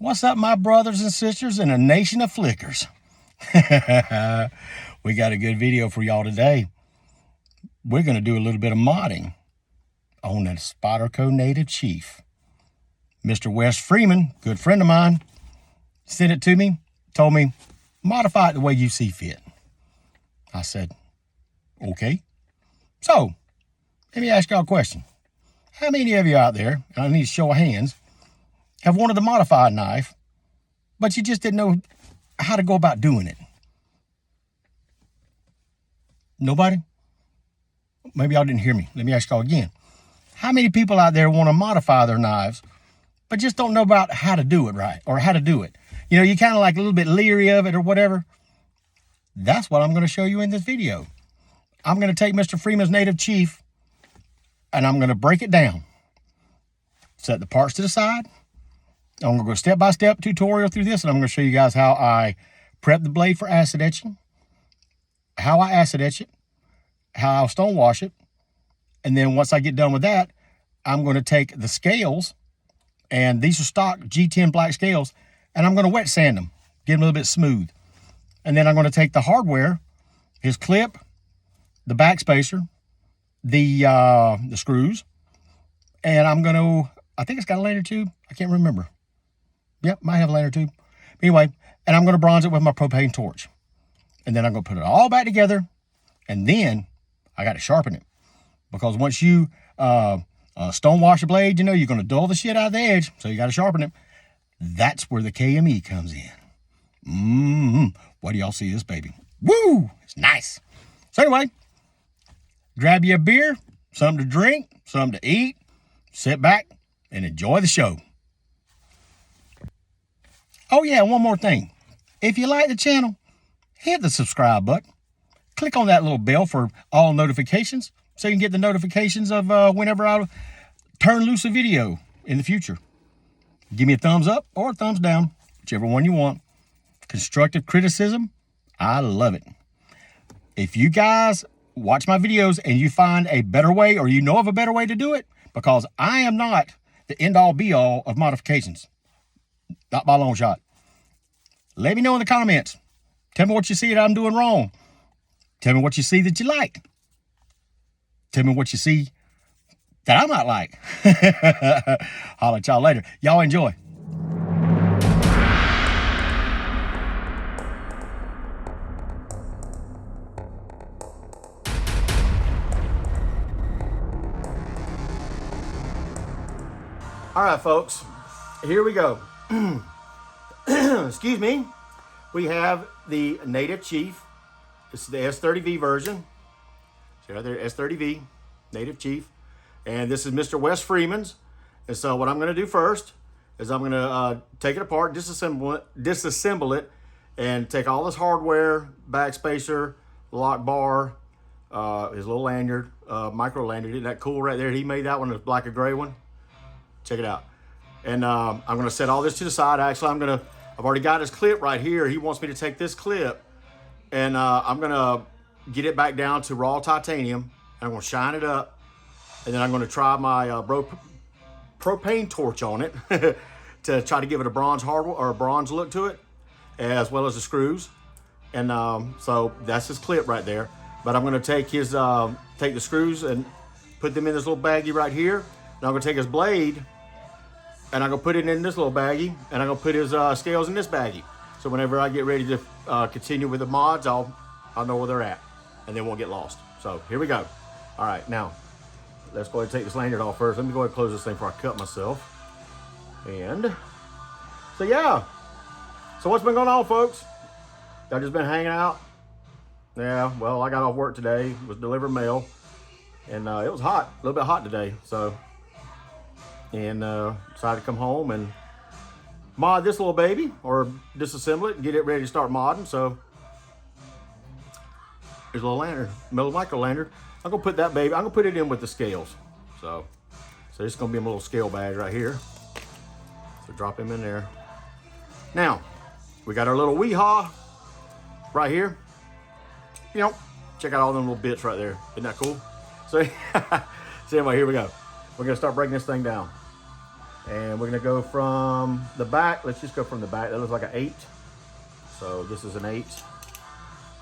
What's up, my brothers and sisters in a nation of flickers? We got a good video for y'all today. We're going to do a little bit of modding on that Spyderco Native Chief. Mr. Wes Freeman, good friend of mine, sent it to me, told me, modify it the way you see fit. I said, okay. So, let me ask y'all a question. How many of you out there, and I need a show of hands, have wanted to modify a knife, but you just didn't know how to go about doing it? Nobody? Maybe y'all didn't hear me. Let me ask y'all again. How many people out there want to modify their knives, but just don't know about how to do it right, or how to do it? You know, you're kind of like a little bit leery of it or whatever. That's what I'm going to show you in this video. I'm going to take Mr. Freeman's Native Chief, and I'm going to break it down. Set the parts to the side. I'm going to go step-by-step tutorial through this, and I'm going to show you guys how I prep the blade for acid etching, how I acid etch it, how I'll stone wash it, and then once I get done with that, I'm going to take the scales, and these are stock G10 black scales, and I'm going to wet sand them, get them a little bit smooth. And then I'm going to take the hardware, his clip, the back spacer, the screws, and I'm going to, I think it's got a lanyard tube. I can't remember. Yep, might have a lanyard tube. Anyway, and I'm going to bronze it with my propane torch. And then I'm going to put it all back together, and then I got to sharpen it. Because once you stone wash a blade, you know, you're going to dull the shit out of the edge, so you got to sharpen it. That's where the KME comes in. What do y'all see this baby? Woo! It's nice. So anyway, grab you a beer, something to drink, something to eat, sit back, and enjoy the show. Oh yeah, one more thing. If you like the channel, hit the subscribe button. Click on that little bell for all notifications so you can get the notifications of whenever I turn loose a video in the future. Give me a thumbs up or a thumbs down, whichever one you want. Constructive criticism, I love it. If you guys watch my videos and you find a better way, or you know of a better way to do it, because I am not the end-all be-all of modifications. Not by a long shot. Let me know in the comments. Tell me what you see that I'm doing wrong. Tell me what you see that you like. Tell me what you see that I might like. Holler at y'all later. Y'all enjoy. All right, folks, here we go. Excuse me. We have the Native Chief. This is the S30V version. See right there, S30V, Native Chief. And this is Mr. Wes Freeman's. And so what I'm going to do first is I'm going to take it apart, disassemble it, and take all this hardware, back spacer, lock bar, his little lanyard, micro lanyard. Isn't that cool right there? He made that one, the black and gray one. Check it out. And I'm going to set all this to the side. Actually, I've already got his clip right here. He wants me to take this clip, and I'm going to get it back down to raw titanium. And I'm going to shine it up, and then I'm going to try my propane torch on it to try to give it a bronze hardware or a bronze look to it, as well as the screws. And so that's his clip right there. But I'm going to take his take the screws and put them in this little baggie right here. And I'm going to take his blade, and I'm going to put it in this little baggie, and I'm going to put his scales in this baggie. So whenever I get ready to continue with the mods, I'll know where they're at, and they won't get lost. So here we go. All right, now let's go ahead and take this lanyard off first. Let me go ahead and close this thing before I cut myself. And so yeah. So what's been going on, folks? I've just been hanging out. Yeah, well, I got off work today, was delivering mail, and it was hot, a little bit hot today. So, and decided to come home and mod this little baby, or disassemble it and get it ready to start modding. So here's a little lanyard, micro lanyard. I'm gonna put that baby, I'm gonna put it in with the scales. So this is gonna be a little scale bag right here. So drop him in there. Now, we got our little weehaw right here. You know, check out all them little bits right there. Isn't that cool? So, so anyway, here we go. We're gonna start breaking this thing down. And we're gonna go from the back. Let's just go from the back. That looks like an 8. So this is an 8.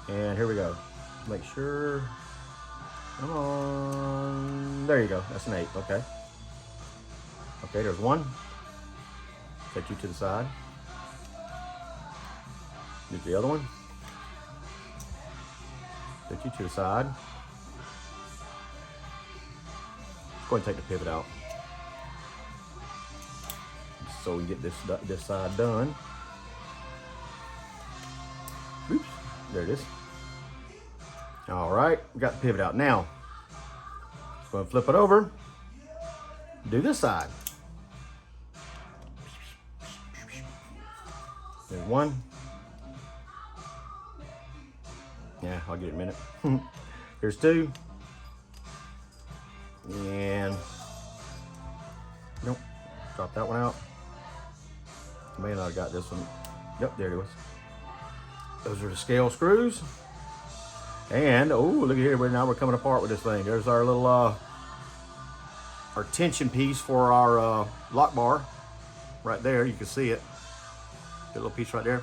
And here we go. Make sure, come on. There you go, that's an 8, okay. Okay, there's 1. Set you to the side. Get the other one. Set you to the side. Let's go ahead and take the pivot out, so we can get this side done. Oops, there it is. All right, we got the pivot out. Now, let's go and flip it over. Do this side. There's 1. Yeah, I'll get it in a minute. Here's 2. And nope, drop that one out. Man, I got this one. Yep, there it was. Those are the scale screws. And oh, look at here, now we're coming apart with this thing. There's our little our tension piece for our lock bar right there. You can see it. That little piece right there.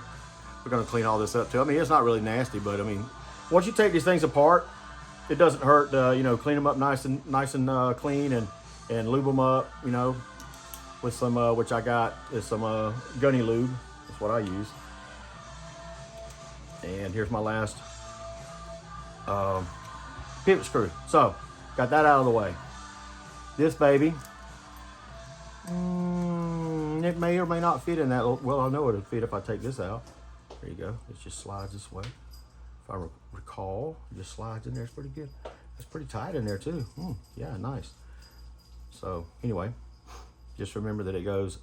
We're gonna clean all this up too. I mean, it's not really nasty, but I mean, once you take these things apart, it doesn't hurt. You know, clean them up nice and clean, and lube them up. You know, with some which I got is some gunny lube. That's what I use. And here's my last pivot screw. So got that out of the way. This baby, it may or may not fit in that. Well, I know it'll fit if I take this out. There you go. It just slides this way. If I recall, it just slides in there. It's pretty good. It's pretty tight in there too. Yeah, nice. So anyway, just remember that it goes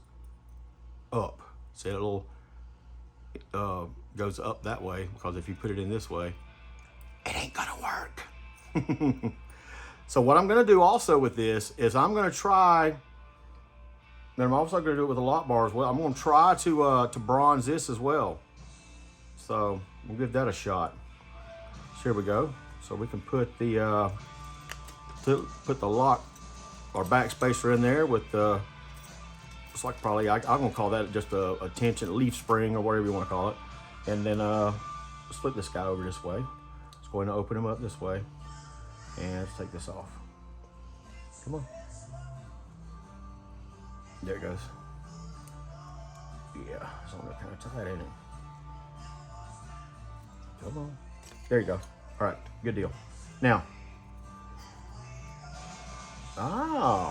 up. See, it little goes up that way, because if you put it in this way, it ain't gonna work. So what I'm gonna do also with this is I'm gonna try, and I'm also gonna do it with the lock bar as well. I'm gonna try to bronze this as well. So we'll give that a shot. So here we go. So we can put the lock or back spacer in there with it's like probably I'm gonna call that just a tension leaf spring or whatever you want to call it. And then let's flip this guy over this way. Let's go ahead and open him up this way. And let's take this off. Come on. There it goes. Yeah, it's only kind of tight, ain't it? Come on. There you go. All right, good deal. Now,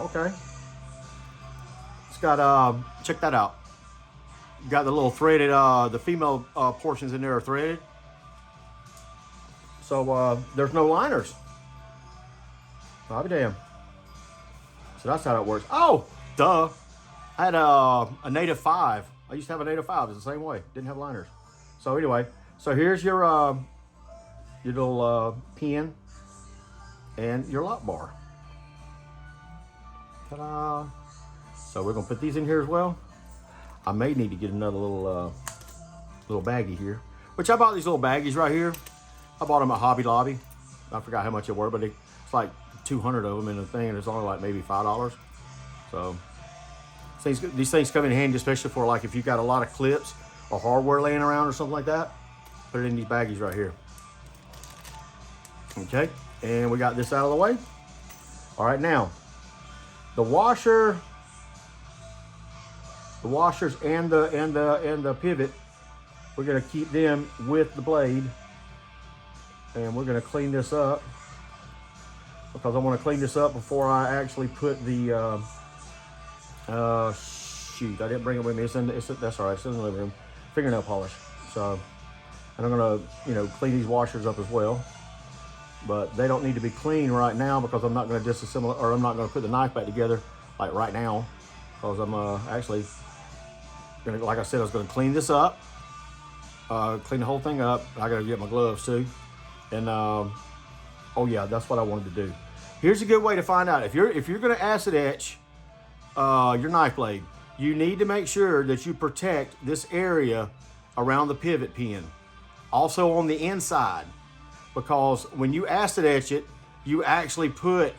okay. It's got, check that out. Got the little threaded, the female portions in there are threaded. So there's no liners. I'll be damned. So that's how that works. Oh, duh. I had a Native 5. I used to have a Native 5. It's the same way. Didn't have liners. So anyway, so here's your little pin and your lock bar. Ta-da. So we're gonna put these in here as well. I may need to get another little baggie here, which I bought these little baggies right here. I bought them at Hobby Lobby. I forgot how much they were, but it's like 200 of them in the thing, and it's only like maybe $5. So these things come in handy, especially for like if you got a lot of clips or hardware laying around or something like that. Put it in these baggies right here. Okay, and we got this out of the way. All right, now the washers and the pivot, we're gonna keep them with the blade, and we're gonna clean this up because I want to clean this up before I actually put the shoot, I didn't bring it with me. That's all right. It's in the living room. Fingernail polish. So, and I'm gonna clean these washers up as well. But they don't need to be clean right now because I'm not going to disassemble, or I'm not going to put the knife back together like right now, because I'm actually going to, like I said, I was going to clean this up, clean the whole thing up. I got to get my gloves too, and oh yeah, that's what I wanted to do. Here's a good way to find out if you're going to acid etch your knife blade. You need to make sure that you protect this area around the pivot pin, also on the inside. Because when you acid etch it, you actually put,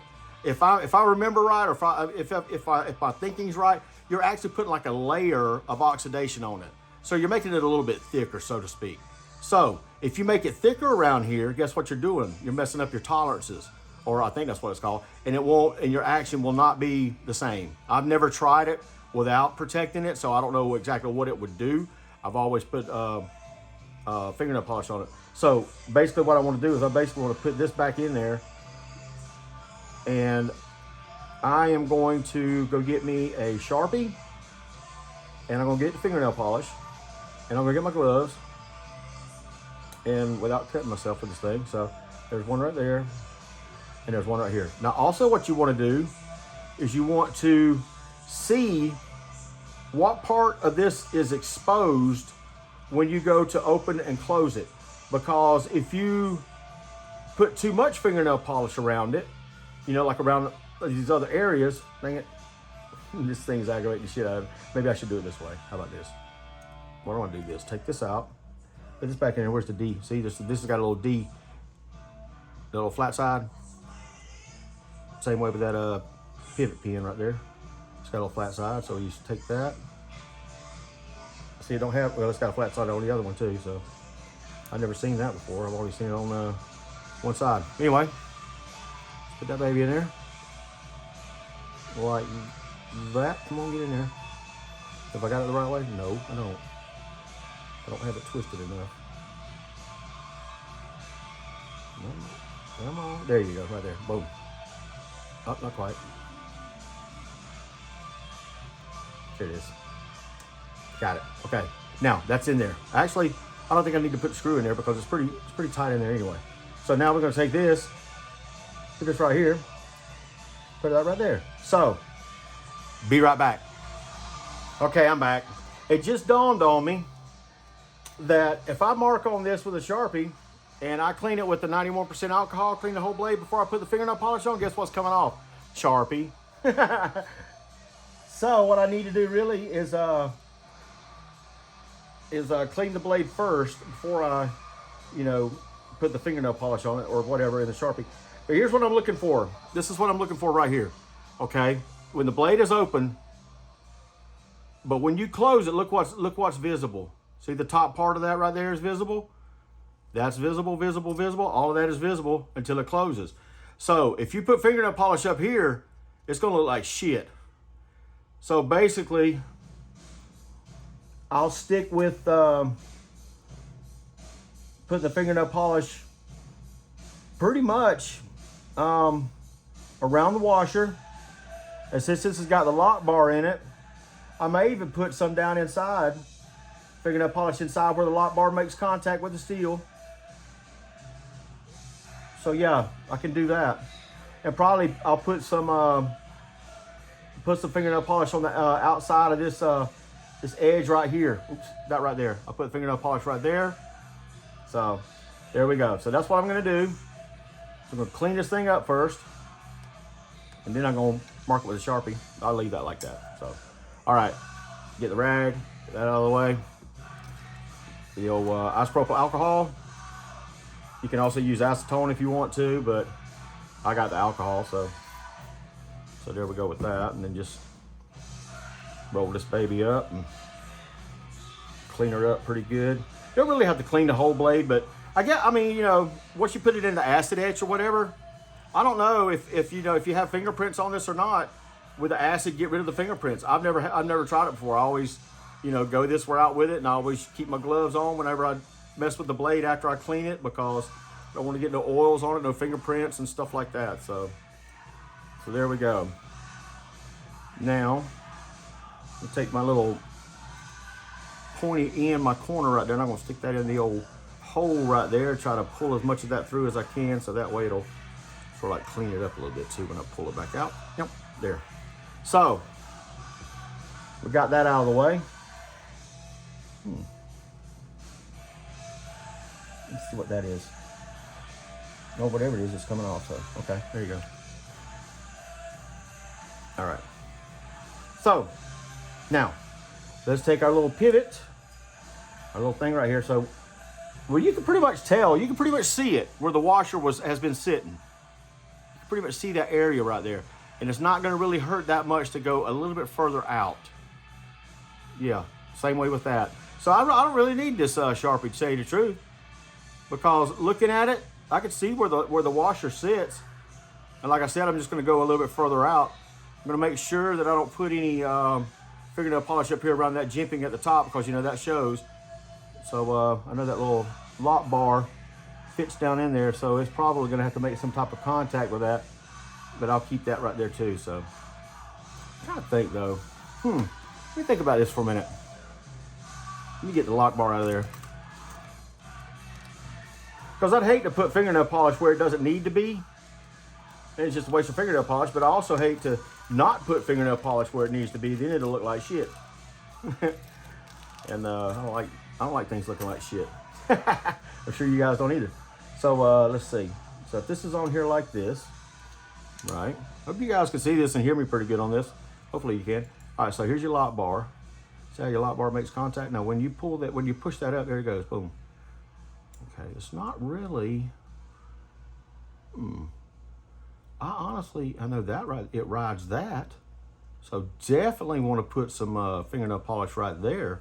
if I remember right, or if my thinking's right, you're actually putting like a layer of oxidation on it. So you're making it a little bit thicker, so to speak. So if you make it thicker around here, guess what you're doing? You're messing up your tolerances, or I think that's what it's called, and it won't, and your action will not be the same. I've never tried it without protecting it, so I don't know exactly what it would do. I've always put fingernail polish on it. So basically what I want to do is I basically want to put this back in there, and I am going to go get me a Sharpie, and I'm going to get the fingernail polish, and I'm going to get my gloves, and without cutting myself with this thing. So there's one right there, and there's one right here. Now also what you want to do is you want to see what part of this is exposed when you go to open and close it. Because if you put too much fingernail polish around it, you know, like around these other areas, dang it, this thing's aggravating the shit out of it. Maybe I should do it this way. How about this? Why don't I do this? Take this out, put this back in here. Where's the D? See, this has got a little D, the little flat side. Same way with that pivot pin right there. It's got a little flat side, so you just take that. See, it don't have, well, it's got a flat side on the other one too, so I've never seen that before. I've only seen it on one side. Anyway, put that baby in there. Like that. Come on, get in there. Have I got it the right way? No, I don't. I don't have it twisted enough. Come on. There you go, right there. Boom. Oh, not quite. There it is. Got it. Okay. Now that's in there. Actually, I don't think I need to put the screw in there because it's pretty tight in there anyway. So now we're going to take this, put this right here, put that right there. So, be right back. Okay, I'm back. It just dawned on me that if I mark on this with a Sharpie and I clean it with the 91% alcohol, clean the whole blade before I put the fingernail polish on, guess what's coming off? Sharpie. So what I need to do really is clean the blade first before I, you know, put the fingernail polish on it or whatever in the Sharpie. But here's what I'm looking for. This is what I'm looking for right here. Okay, when the blade is open, but when you close it, look what's visible. See the top part of that right there is visible. That's visible, visible, visible. All of that is visible until it closes. So if you put fingernail polish up here, it's gonna look like shit. So basically, I'll stick with put the fingernail polish pretty much around the washer. And since this has got the lock bar in it, I may even put some down inside, fingernail polish inside where the lock bar makes contact with the steel. So yeah, I can do that. And probably I'll put some fingernail polish on the outside of this this edge right here. Oops, that right there. I'll put fingernail polish right there. So there we go. So that's what I'm gonna do. So I'm gonna clean this thing up first, and then I'm gonna mark it with a Sharpie. I'll leave that like that. So, all right, get the rag, get that out of the way. The old isopropyl alcohol. You can also use acetone if you want to, but I got the alcohol, so there we go with that. And then just roll this baby up and clean her up pretty good. You don't really have to clean the whole blade, but I mean, you know, once you put it in the acid etch or whatever, I don't know if you know if you have fingerprints on this or not. With the acid, get rid of the fingerprints. I've never tried it before. I always, you know, go this route with it, and I always keep my gloves on whenever I mess with the blade after I clean it, because I don't want to get no oils on it, no fingerprints and stuff like that. So there we go. Now I'll take my little pointy end, my corner right there, and I'm gonna stick that in the old hole right there. Try to pull as much of that through as I can, so that way it'll sort of like clean it up a little bit too when I pull it back out. Yep, there. So we got that out of the way. Let's see what that is. Oh, whatever it is, it's coming off. So okay, there you go. All right. So now let's take our little pivot, our little thing right here. So, well, you can pretty much tell, you can pretty much see it where the washer has been sitting. You can pretty much see that area right there. And it's not gonna really hurt that much to go a little bit further out. Yeah, same way with that. So I don't really need this Sharpie, to tell you the truth, because looking at it, I can see where the washer sits. And like I said, I'm just going to go a little bit further out. I'm going to make sure that I don't put any fingernail polish up here around that jimping at the top, because you know that shows. So I know that little lock bar fits down in there, so it's probably going to have to make some type of contact with that. But I'll keep that right there too. So I'm trying to think though. Let me think about this for a minute. Let me get the lock bar out of there, because I'd hate to put fingernail polish where it doesn't need to be. And it's just a waste of fingernail polish, but I also hate to not put fingernail polish where it needs to be. Then it'll look like shit. And I don't like things looking like shit. I'm sure you guys don't either. So let's see. So if this is on here like this, right? Hope you guys can see this and hear me pretty good on this. Hopefully you can. All right, so here's your lock bar. See how your lock bar makes contact? Now when you pull that, when you push that up, there it goes, boom. Okay, it's not really, I know that right, it rides that. So definitely want to put some fingernail polish right there.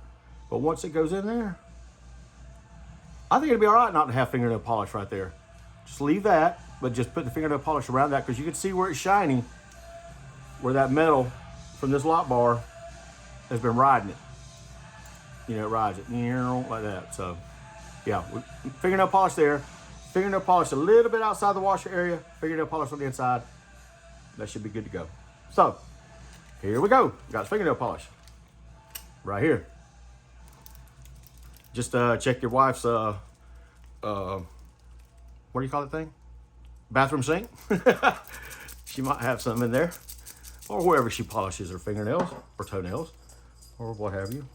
But once it goes in there, I think it'd be all right not to have fingernail polish right there. Just leave that, but just put the fingernail polish around that, because you can see where it's shiny, where that metal from this lock bar has been riding it. You know, it rides it like that. So yeah, fingernail polish there. Fingernail polish a little bit outside the washer area. Fingernail polish on the inside. That should be good to go. So here we go. Got fingernail polish right here. Just check your wife's what do you call that thing? Bathroom sink. She might have some in there, or wherever she polishes her fingernails or toenails, or what have you,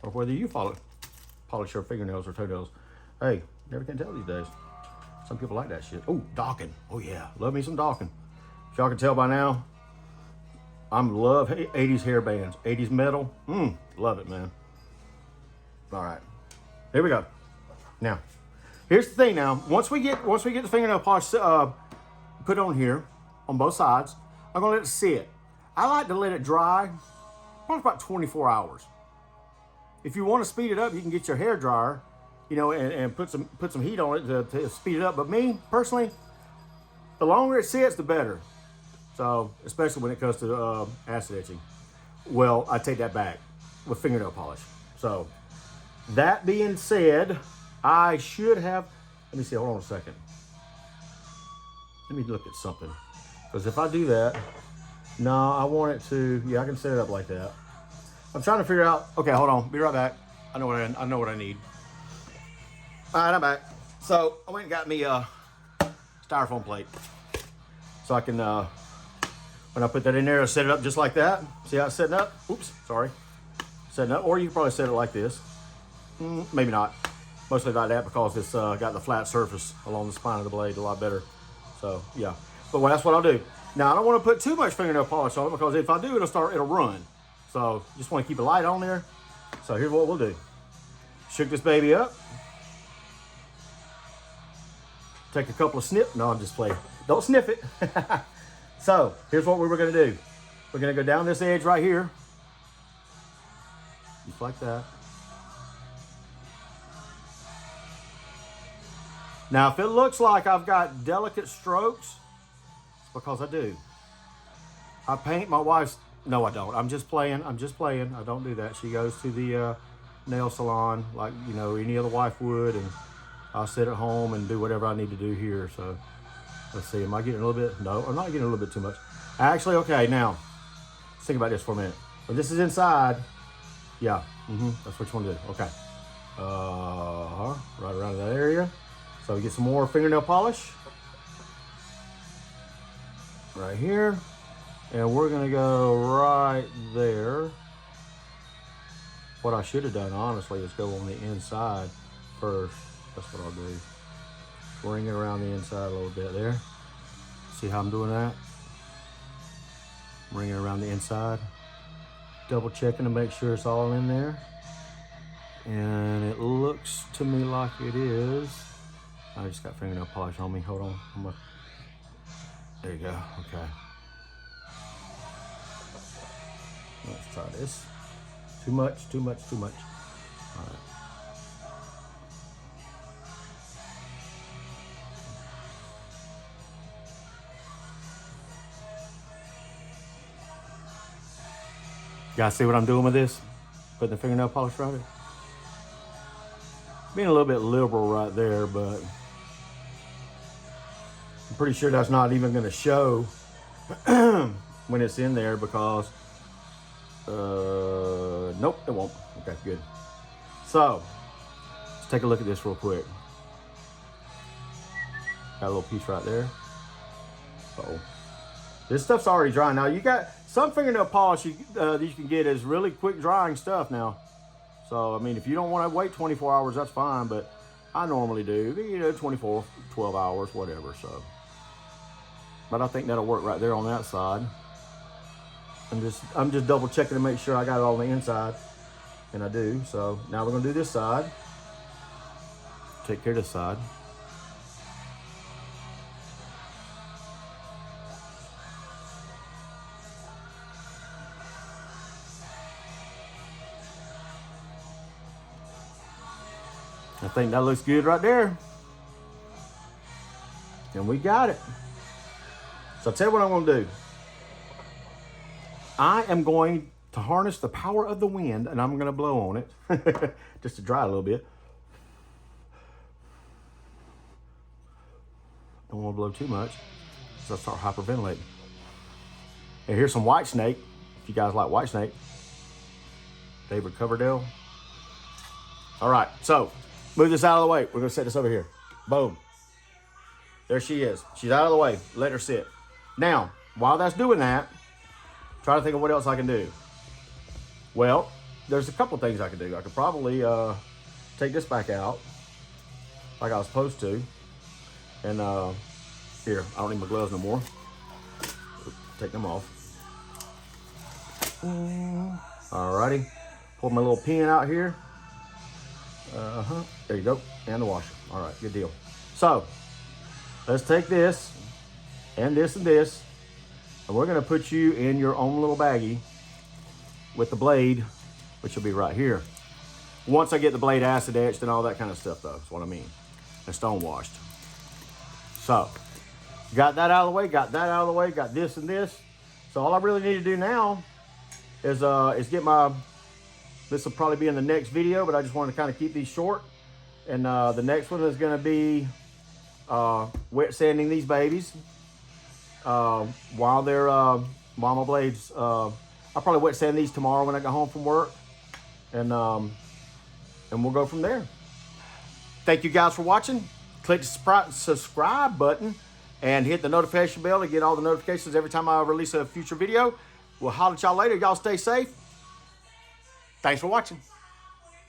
or whether you polish her fingernails or toenails. Hey, never can tell these days. Some people like that shit. Oh, docking. Oh yeah, love me some docking. If y'all can tell by now, love 80s hair bands, 80s metal. Love it, man. All right, here we go. Now, here's the thing. Now, once we get the fingernail polish put on here on both sides, I'm gonna let it sit. I like to let it dry probably about 24 hours. If you want to speed it up, you can get your hair dryer, you know, and put some heat on it to speed it up. But me personally, the longer it sits, the better. So, especially when it comes to acid etching. Well, I take that back with fingernail polish. So, that being said, I should have, let me see, hold on a second. Let me look at something. Because if I do that, no, I want it to, yeah, I can set it up like that. I'm trying to figure out, okay, hold on, be right back. I know what I need. All right, I'm back. So I went and got me a styrofoam plate. So I can, when I put that in there, I set it up just like that. See how it's setting up? Oops, sorry. Setting up, or you can probably set it like this. Maybe not. Mostly like that, because it's got the flat surface along the spine of the blade a lot better. So yeah, but that's what I'll do. Now I don't want to put too much fingernail polish on it, because if I do, it'll run. So just want to keep it light on there. So here's what we'll do. Shook this baby up. Take a couple of snips. No, I'm just playing. Don't sniff it. So here's what we were going to do. We're going to go down this edge right here. Just like that. Now, if it looks like I've got delicate strokes, it's because I do. I paint my wife's, no, I don't. I'm just playing. I don't do that. She goes to the nail salon like, you know, any other wife would, and I'll sit at home and do whatever I need to do here. So let's see, am I getting a little bit? No, I'm not getting a little bit too much. Actually, okay, now let's think about this for a minute. When this is inside, yeah, that's what you want to do. Okay, right around that area. So get some more fingernail polish right here, and we're gonna go right there. What I should have done, honestly, is go on the inside first. That's what I'll do. Bring it around the inside a little bit there. See how I'm doing that? Bring it around the inside. Double checking to make sure it's all in there. And it looks to me like it is. I just got fingernail polish on me. Hold on. There you go. Okay. Let's try this. Too much, too much, too much. All right. You guys see what I'm doing with this? Putting the fingernail polish right there. Being a little bit liberal right there, but I'm pretty sure that's not even going to show when it's in there because, nope, it won't. Okay, good. So, let's take a look at this real quick. Got a little piece right there. Uh-oh. This stuff's already dry. Now, you got some fingernail polish that you can get is really quick drying stuff now. So, I mean, if you don't want to wait 24 hours, that's fine. But I normally do, 24, 12 hours, whatever. So, but I think that'll work right there on that side. I'm just double checking to make sure I got it all on the inside. And I do. So, now we're going to do this side. Take care of this side. I think that looks good right there. And we got it. So I'll tell you what I'm going to do. I am going to harness the power of the wind and I'm going to blow on it just to dry a little bit. Don't want to blow too much so I'll start hyperventilating. And here's some white snake. If you guys like white snake. David Coverdale. All right, so move this out of the way. We're going to set this over here. Boom. There she is. She's out of the way. Let her sit. Now, while that's doing that, try to think of what else I can do. Well, there's a couple things I could do. I could probably take this back out like I was supposed to. And here, I don't need my gloves no more. Take them off. Alrighty. Pull my little pin out here. There you go. And the washer. All right, good deal. So, let's take this and this and this, and we're going to put you in your own little baggie with the blade, which will be right here. Once I get the blade acid etched and all that kind of stuff, though, is what I mean. And stone washed. So, got that out of the way, got that out of the way, got this and this. So, all I really need to do now is get my... This will probably be in the next video, but I just want to kind of keep these short. And the next one is going to be wet sanding these babies while they're my blades. I'll probably wet sand these tomorrow when I get home from work, and we'll go from there. Thank you guys for watching. Click the subscribe button and hit the notification bell to get all the notifications every time I release a future video. We'll holler at y'all later. Y'all stay safe. Thanks for watching.